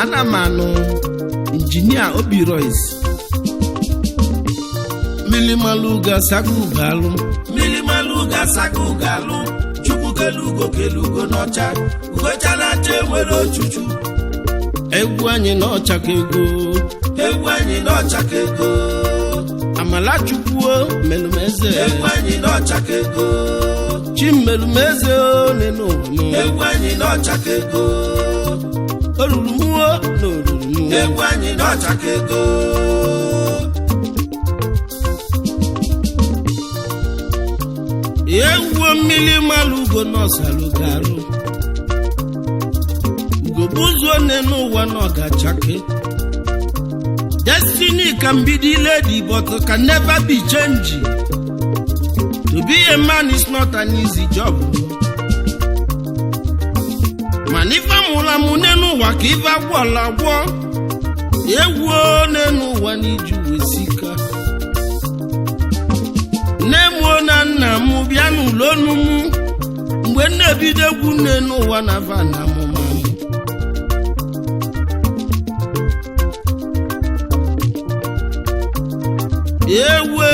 ana manu injinia Obi Royce milimaluga sagugalu chukwu kelugo n'ọcha ugochala che nwere ochuchu egwu anyị n'ọcha ka ego amala chukwu melumeze egwu anyị n'ọcha ka ego chimmelumeze nenu egwu anyị n'ọcha ka ego orurumuo n'oruru egwu anyị n'ọcha ka ego ewu mmiri malugo n'ọsalugaru ugobuzuo nenu ụwa n'ọgachake. Destiny can be delayed but can never be changed. To be a man is not an easy job. Manifa mula munenu wakiva wala wo. Ewo nenu waniju wesika. Nemo na mubianu lonumu. Mwene videwu nenu wanavana mumamu. Ewe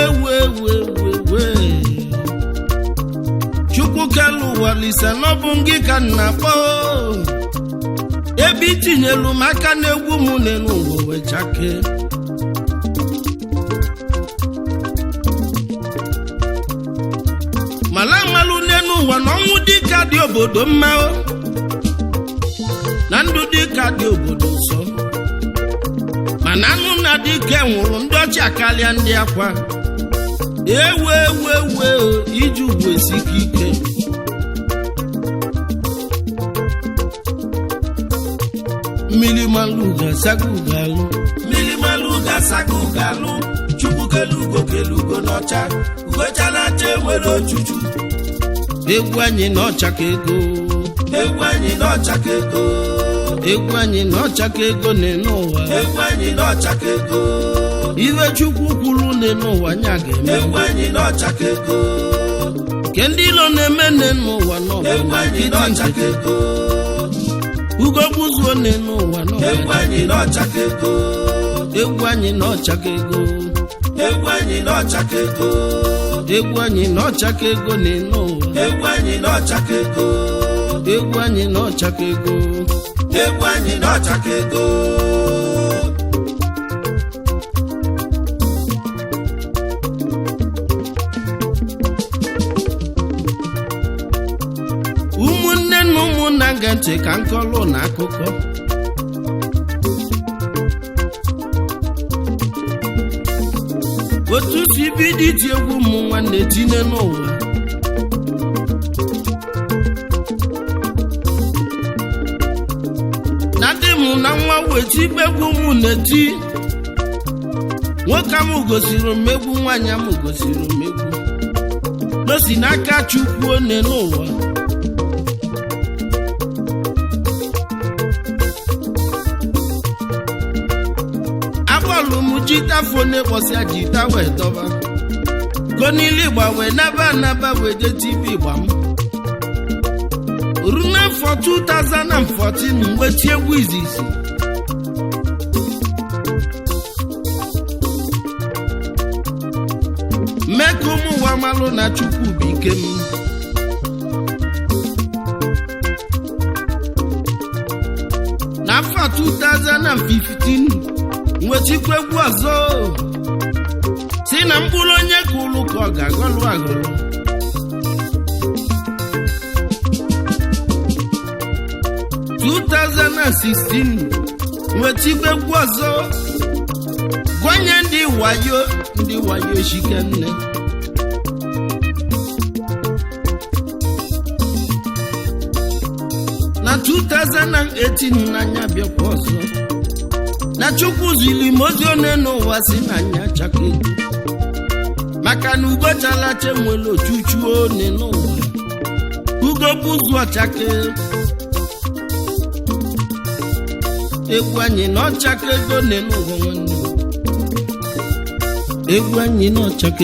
chukwu kelu walisa n'ọbụngi ka nna kpọ ebe itinyelu maka n'egwu mụ n'elu ụwa wechake malamalụ n'elu ụwa na ọnwụ dịka dị obodo mma na ndụ dịka dị obodo nsọ mana anụ na dike nwụrụ ndị ọcha karịa ndị akwa ewe iji ugwu esike ike mmiri maluga sagugalu chukwu kelugo n'ọcha ugochala che nwere ochuchu egwu anyị n'ọcha ka ego egwu anyị n'ọcha ka ego n'ụwa egwu anyị n'ọcha ka ego iwe chukwu kwuru n'ụwa nya ga-eme egwu anyị n'ọcha ka ego ke ndị ilo na-eme n'ụwa n'ụwa egwu anyị n'ọcha ka ego ugo buzuo n'ụwa n'ụwa egwu anyị n'ọcha ka ego egwu anyị n'ọcha ka ego egwu anyị n'ọcha ka ego egwu anyị n'ọcha ka ego n'ụwa egwu anyị n'ọcha ka ego egwu anyị n'ọcha ka ego egwu anyị n'ọcha ka ego ụmụnne na ụmụnna nga ntị ka nkọlụ na akụkọ otu si bido iti egwu ụmụ nwanne tinye n'ụwa na nwa weti egwu mụ na-eti nwoke m gosiri mmegbu nwanyị m gosiri mmegbu n'osi n'aka chukwu one n'ụwa abọọlụ m jitafo n'ekpọsị jita wee dọba konili gbanwe naba wee je tv gba m runa for 2014 mgbe ti egwu izizi meka ụmụ ụwa malụ na chukwu bụ ike m n'afọ 2015 nwetikwa egwu ọzọ si na mkpụrụ onye ka ụlụ ka ọ ga-agọlụ agọlụ 2016 nwetigbe egwu ọzọ gwanye ndị wayo Chikenne na 2018 n'anya bịakwa ọzọ na chukwu zili mozi one n'ụwa si n'anya chaka ego maka na ugochala che nwere ochuchu one n'ụwa ugo buzu ọchake egwu anyị n'ọchaka ego n'ụwa nwanne egwu anyị n'ọchaka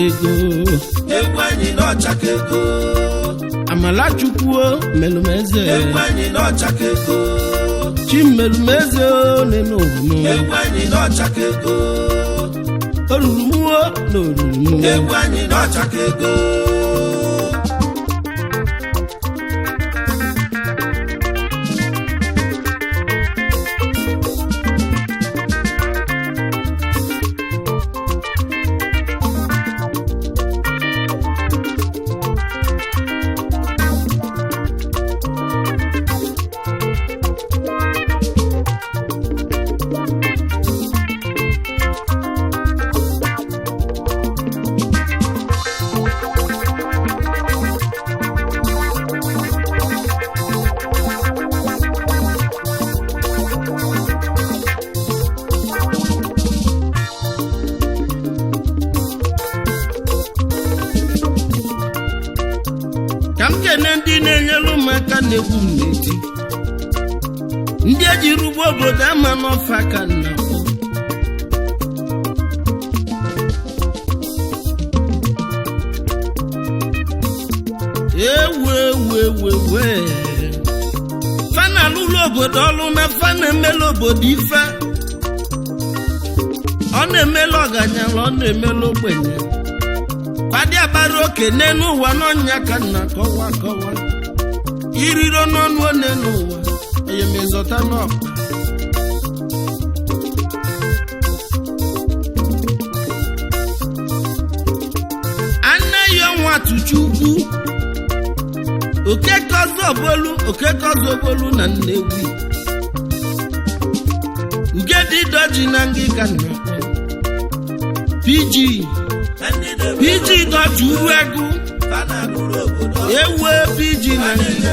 ego amala chukwu melumeze egwu anyị n'ọchaka ego chimerumeze n'enu egwu anyị n'ọchaka ego orurumuo n'oruru egwu anyị n'ọchaka ego ndị na-enyere ụmụaka na-egwu n'eti ndị ejiri ugbo obodo ama n'ofe aka nna ewe fana lụlụ obodo ọlụ na fana emela obodo ife ọ na-emela ọganyala ọ na-emela ogbenye kwadi agbara oke n'enu ụwa n'ọnya ka nna kọwa iriro n'ọnụ one n'ụwa onye mezọta n'ọkpa anaghị ọnwa tụchukwu okekozo obolu na Nnewi ugedi doji na ngịga nna PG doji uru egwu ewe PG na ngịga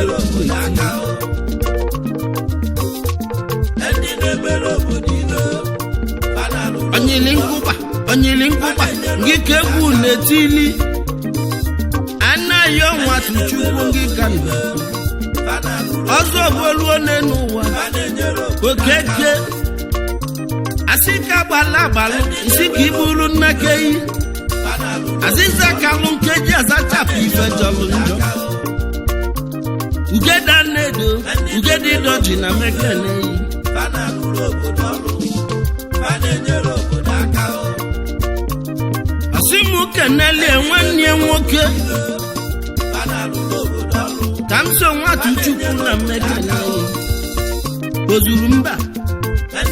onyili nkụkpa ngị ka egwu na-etili anaghị ọnwa tụchukwu ngịga nna ọzọ obolu one n'ụwa okeke asị ka agbalụ isi ka iburu nnakeyi azịza kalụ nkeji azachapụ ife jọlụ njọ ugeda nnedo ugedi doji na mekeneyi asị m keneli nwanne nwoke ka m so nwata chukwu na mekeneyi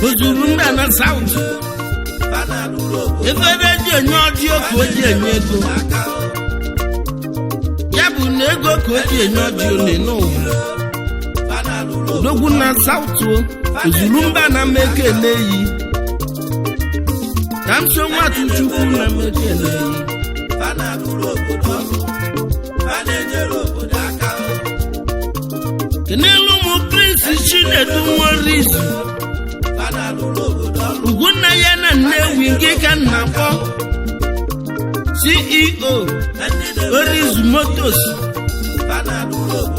ozuru mba na South efere ji enye ọdịo ka o ji enye ego ya bụ na ego ka o ji enye ọdịo n'ụwa odogwu na South ozuru mba na mekeneyi ka m so nwata chukwu na mekeneyi kenelu ụmụ Prince Chinedu Nworizu Ugwunna ya na Nnewi nke ka nna kpọ CEO Orizu Motos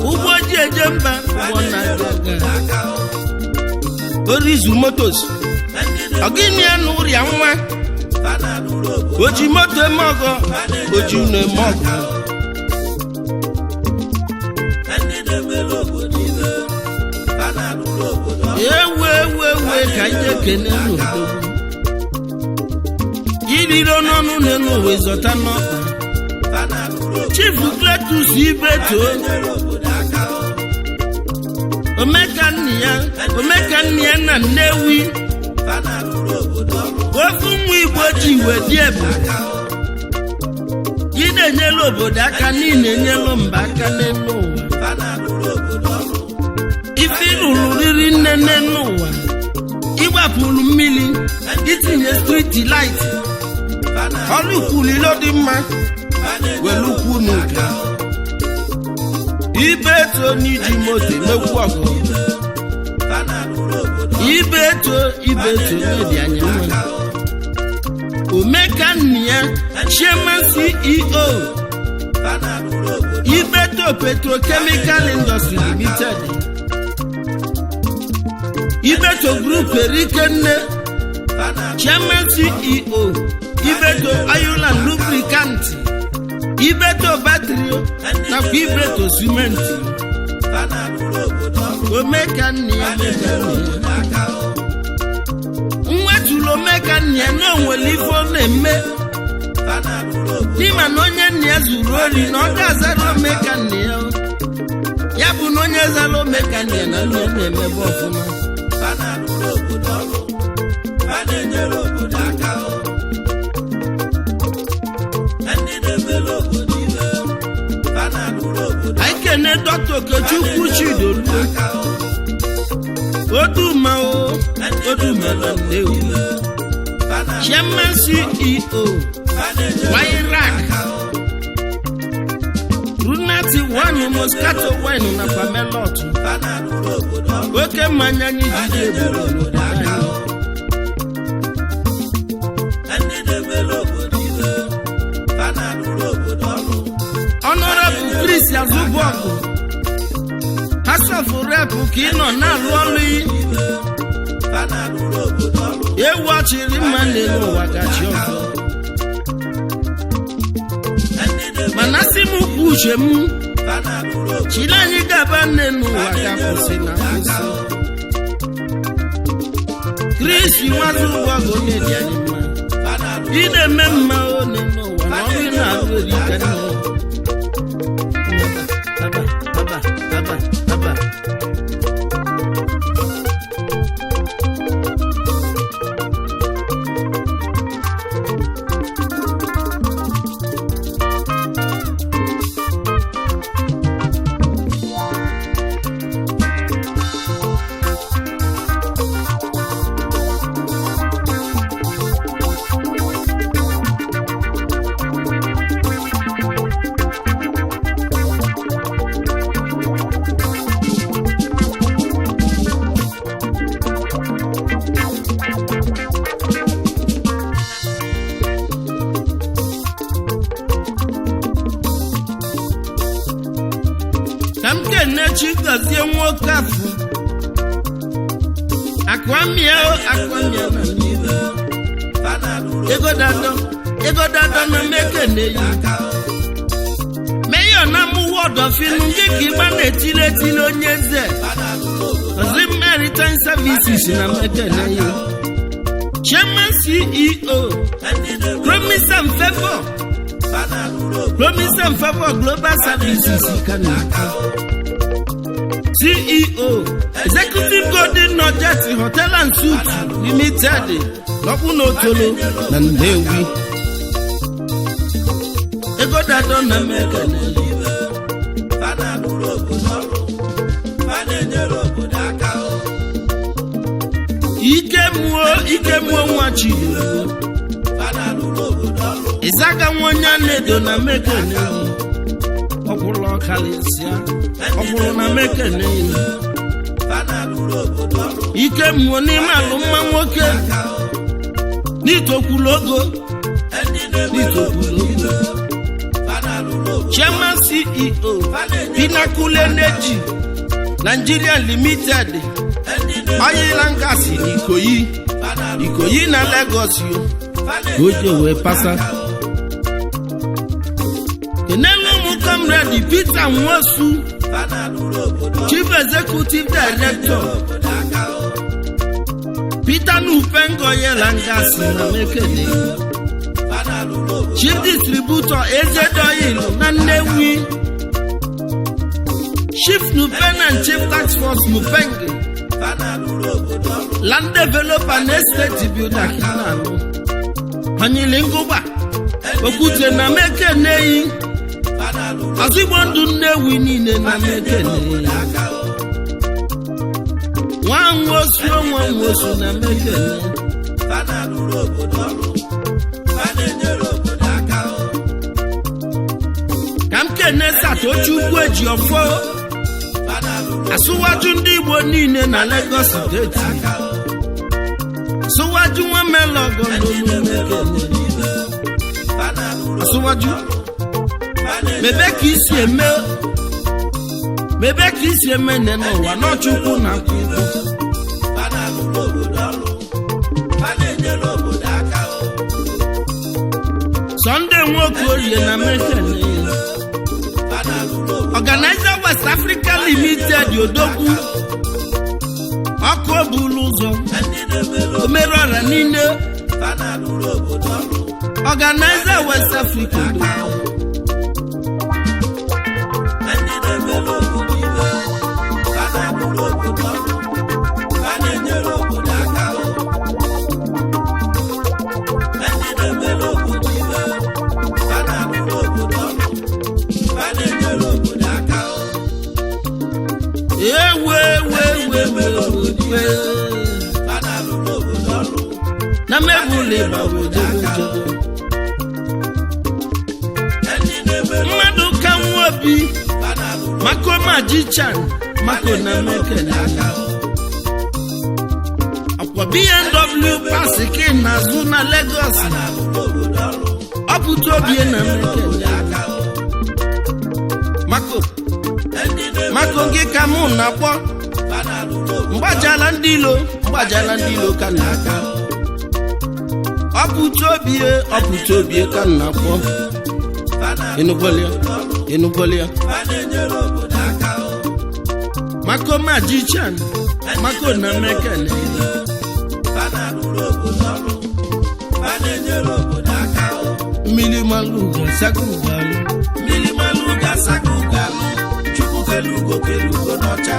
ụgbọ ji eje mba Orizu Motos ọgịnị ya na ụrịa nwa oji moto eme ọgọ oji unu eme ọgọ ewe ka ihe kene n'odogwu iriro n'ọnụ n'elu uwe zọta n'ọkpa Chief Cletus Ibeto omeka nne ya na Nnewi ofu nwa Igbo ji iwe dị ebe gị na-enyelu obodo aka niile enyelu mba aka n'elu ụwa ife rụrụ riri nne n'ụwa ịgbapụrụ mmiri itinye street light ọrụ kwulilo dị mma were ukwu n'ụka Ibeto n'iji moto mekwu ọgụ Ibeto n'edi anya nwa omeka nne ya Chairman CEO Ibeto Petrochemical Industry Limited Ibeto Group Erikenne Chairman CEO Ibeto Oil and Lubricant Ibeto Battery nakwa Ibeto Cement omeka nne ya nwetụlụ omeka nne ya na onwere ife ọ na-eme n'ime na onye nne ya zuru ori na ọ ga-azara omeka nne ya ya bụ na onye zara omeka nne ya na nne ya na-emebe ọfụma anyị kene Dr. Okechukwu Chidolu Oduma na Nnewi Chairman CEO Wayrak Runati Wine Moscato Wine na Pamelot oke mmanya anyị jide eburu Honorable Chris Azubuogu Hasafu rep ka ị nọ na-alụ ọrụ ewu ọchịrị mma n'elu ụwa gachi ọzọ mana si m kwu uche m chile anyị gaba nne n'ụwa ga-akwụsị na nkwụsị Chris Azubuogu na-edi anyị mma ị na-eme mma one n'ụwa na ọrụ ị na-arụ erika nne Chigozie nwoke afọ akwamia na n'ibe ego dado na mekene yi meyo na mụ wọdọfinu gị ka ịgba na-etile onye eze Ozim Maritime Services na mekene yi Chairman CEO Promise and Favor Global Services Canada CEO Executive Golden Nugget Hotel and Suites Limited N'Otolo na Nnewi ego dado na mekene ike muo nwa Chidolu Ịzaga nwonya na-edo na mekene ọkwụrụ ọkalịsịa ọkwụrụ na mekene ike mmụọ n'ime alụmma nwoke n'itokwulogo Chairman CEO Pinnacle Energy Nigeria Limited Oil and Gas Ikoyi na Lagos oje wee pasa Kenelu Comrade Peter Nwosu Chief Executive Director Peter Nupengo Yelangas na mekene Chief Distributor Ezedoyin na Nnewi Chief Nupen and Chief Tax Force Nupenge Land Developer and Estate Builder Kinano Hanyilinguba Okute na mekene Azigbo ndụ Nnewi niile na mekene nwa nwosu na mekene ka m kene Satochukwu Ejiofọ asụwaju ndị Igbo niile na Lagos steeti asụwaju nwa Melogo n'olu mekene asụwaju mebe ka isi eme nne n'ụwa n'Chukwu na akwụkwọ Sunday Nwokorie na mekene Organizer West Africa Limited Richard Odogwu ọkụ bụrụ ụzọ omere ọra niile Organizer West Africa na mebule mmadụ ka nwobi mako magician mako na mekene akwa BMW pasiki na azụ na Lagos ọpụta obi na mekene mako gị ka mụ na-akpọ mgbajala ndị ilo ka na-aka ọpụta obi ka na-akpọ enugbolia mako magician mako na mekene mmiri maluga sakugalu chukwu kelugo n'ọcha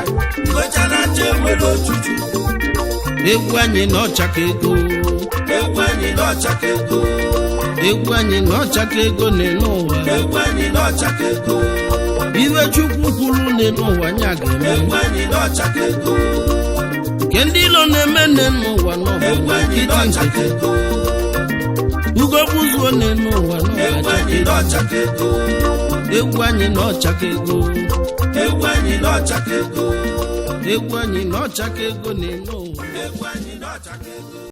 gochara nche nwere ochuchu egwu anyị n'ọcha ka ego n'elu ụwa iwe chukwu kwuru n'elu ụwa nya ga-eme ke ndị ilo na-eme n'elu ụwa n'ọbụ ugo buzuo n'elu ụwa n'ọcha egwu anyị n'ọcha ka ego n'elu ụwa